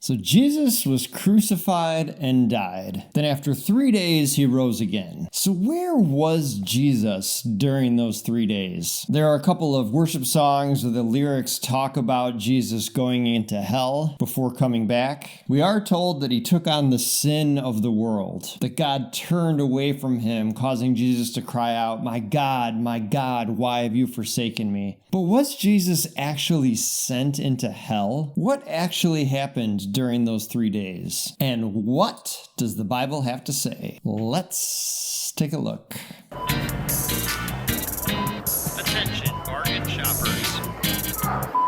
So Jesus was crucified and died. Then after 3 days, he rose again. So where was Jesus during those 3 days? There are a couple of worship songs where the lyrics talk about Jesus going into hell before coming back. We are told that he took on the sin of the world, that God turned away from him, causing Jesus to cry out, my God, why have you forsaken me?" But was Jesus actually sent into hell? What actually happened during those 3 days? And what does the Bible have to say? Let's take a look. Attention, bargain shoppers.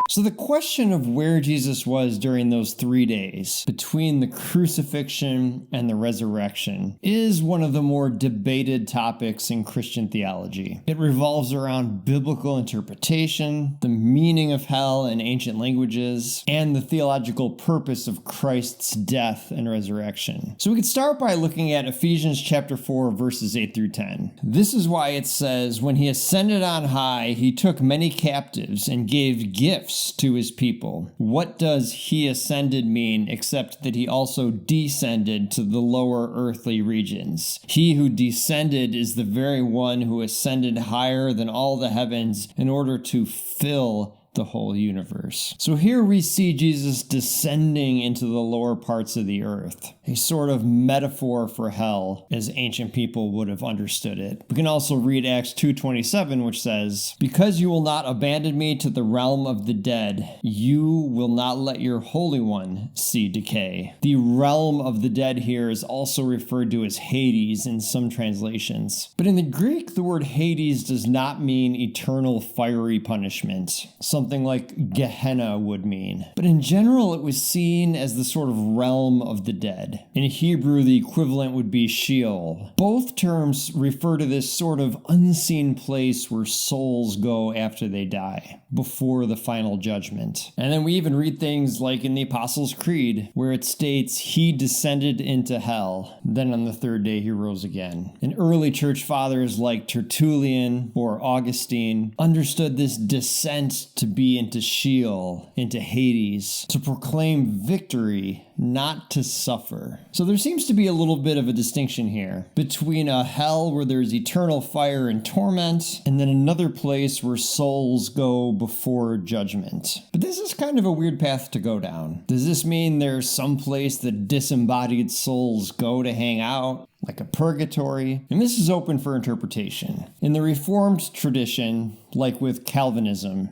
So the question of where Jesus was during those 3 days between the crucifixion and the resurrection is one of the more debated topics in Christian theology. It revolves around biblical interpretation, the meaning of hell in ancient languages, and the theological purpose of Christ's death and resurrection. So we could start by looking at Ephesians chapter 4, verses 8 through 10. This is why it says, "When he ascended on high, he took many captives and gave gifts to his people." What does he ascended mean except that he also descended to the lower earthly regions? He who descended is the very one who ascended higher than all the heavens in order to fill the whole universe. So here we see Jesus descending into the lower parts of the earth, a sort of metaphor for hell as ancient people would have understood it. We can also read Acts 2:27, which says, "Because you will not abandon me to the realm of the dead, you will not let your Holy One see decay." The realm of the dead here is also referred to as Hades in some translations. But in the Greek, the word Hades does not mean eternal fiery punishment, something like Gehenna would mean. But in general, it was seen as the sort of realm of the dead. In Hebrew, the equivalent would be Sheol. Both terms refer to this sort of unseen place where souls go after they die, before the final judgment. And then we even read things like in the Apostles' Creed, where it states, "He descended into hell, then on the third day he rose again." And early church fathers like Tertullian or Augustine understood this descent to be into Sheol, into Hades, to proclaim victory, not to suffer. So there seems to be a little bit of a distinction here between a hell where there's eternal fire and torment, and then another place where souls go before judgment. But this is kind of a weird path to go down. Does this mean there's some place that disembodied souls go to hang out, like a purgatory? And this is open for interpretation. In the Reformed tradition, like with Calvinism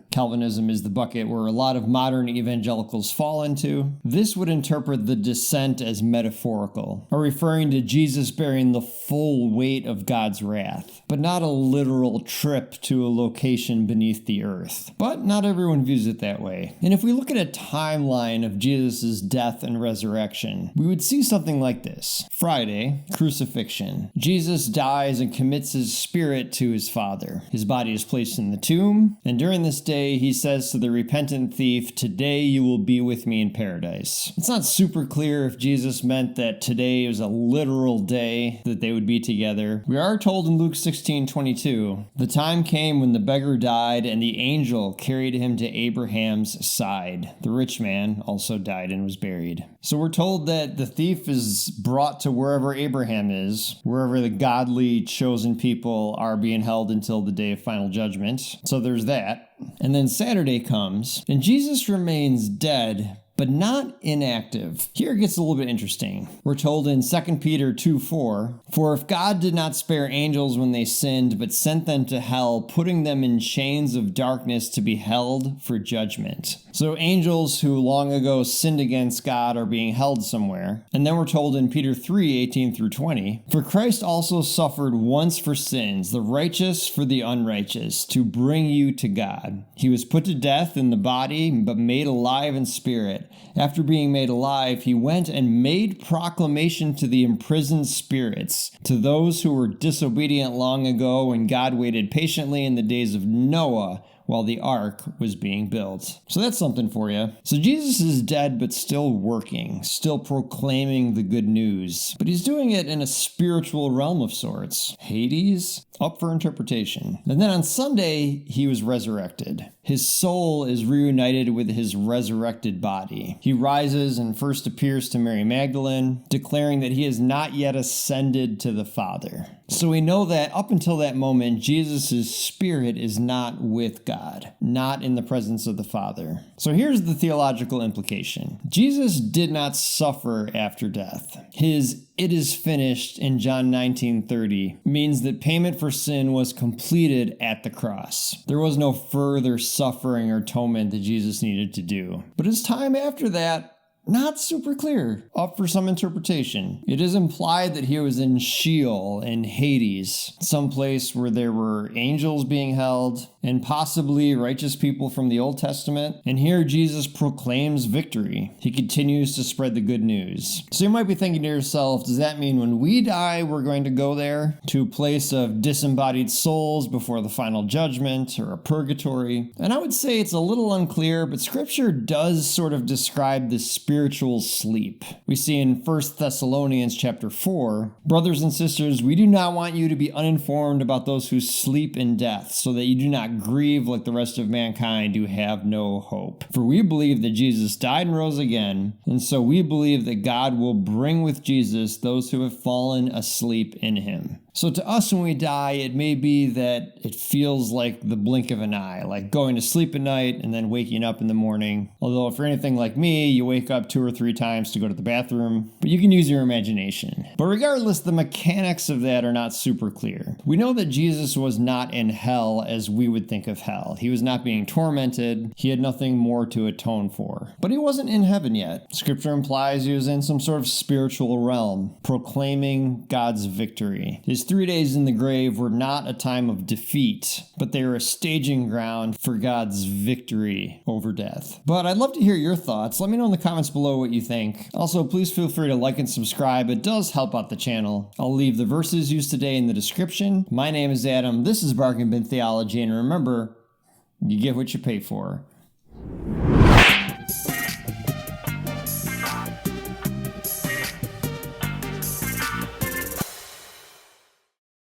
is the bucket where a lot of modern evangelicals fall into, this would interpret the descent as metaphorical, or referring to Jesus bearing the full weight of God's wrath, but not a literal trip to a location beneath the earth. But not everyone views it that way. And if we look at a timeline of Jesus' death and resurrection, we would see something like this. Friday, crucifixion. Jesus dies and commits his spirit to his Father. His body is placed in the tomb, and during this day he says to the repentant thief, "Today you will be with me in paradise." It's not super clear if Jesus meant that today was a literal day that they would be together. We are told in Luke 16:22, "The time came when the beggar died, and the angel carried him to Abraham's side. The rich man also died and was buried." So we're told that the thief is brought to wherever Abraham is, wherever the godly chosen people are being held until the day of final judgment. So there's that. And then Saturday comes, and Jesus remains dead, but not inactive. Here it gets a little bit interesting. We're told in 2 Peter 2:4, "For if God did not spare angels when they sinned, but sent them to hell, putting them in chains of darkness to be held for judgment." So angels who long ago sinned against God are being held somewhere. And then we're told in Peter 3:18 through 20, "For Christ also suffered once for sins, the righteous for the unrighteous, to bring you to God. He was put to death in the body, but made alive in spirit. After being made alive, he went and made proclamation to the imprisoned spirits, to those who were disobedient long ago, and God waited patiently in the days of Noah while the ark was being built." So that's something for you. So Jesus is dead, but still working, still proclaiming the good news. But he's doing it in a spiritual realm of sorts. Hades? Up for interpretation. And then on Sunday, he was resurrected. his soul is reunited with his resurrected body. He rises and first appears to Mary Magdalene, declaring that he has not yet ascended to the Father. So we know that up until that moment, Jesus' spirit is not with God, not in the presence of the Father. So here's the theological implication. Jesus did not suffer after death. His "it is finished" in John 19:30 means that payment for sin was completed at the cross. There was no further suffering or atonement that Jesus needed to do. But his time after that, not super clear, up for some interpretation. It is implied that he was in Sheol, in Hades, some place where there were angels being held, and possibly righteous people from the Old Testament. And here Jesus proclaims victory. He continues to spread the good news. So you might be thinking to yourself, does that mean when we die, we're going to go there? To a place of disembodied souls before the final judgment, or a purgatory? And I would say it's a little unclear, but Scripture does sort of describe this spiritual sleep. We see in 1 Thessalonians chapter 4, "Brothers and sisters, we do not want you to be uninformed about those who sleep in death, so that you do not grieve like the rest of mankind who have no hope. For we believe that Jesus died and rose again, and so we believe that God will bring with Jesus those who have fallen asleep in him." So to us, when we die, it may be that it feels like the blink of an eye, like going to sleep at night and then waking up in the morning. Although if you're anything like me, you wake up 2 or 3 times to go to the bathroom, but you can use your imagination. But regardless, the mechanics of that are not super clear. We know that Jesus was not in hell as we would think of hell. He was not being tormented. He had nothing more to atone for. But he wasn't in heaven yet. Scripture implies he was in some sort of spiritual realm, proclaiming God's victory. His 3 days in the grave were not a time of defeat, but they were a staging ground for God's victory over death. But I'd love to hear your thoughts. Let me know in the comments below what you think. Also, please feel free to like and subscribe. It does help out the channel. I'll leave the verses used today in the description. My name is Adam. This is Bargain Bin Theology, and remember, you get what you pay for.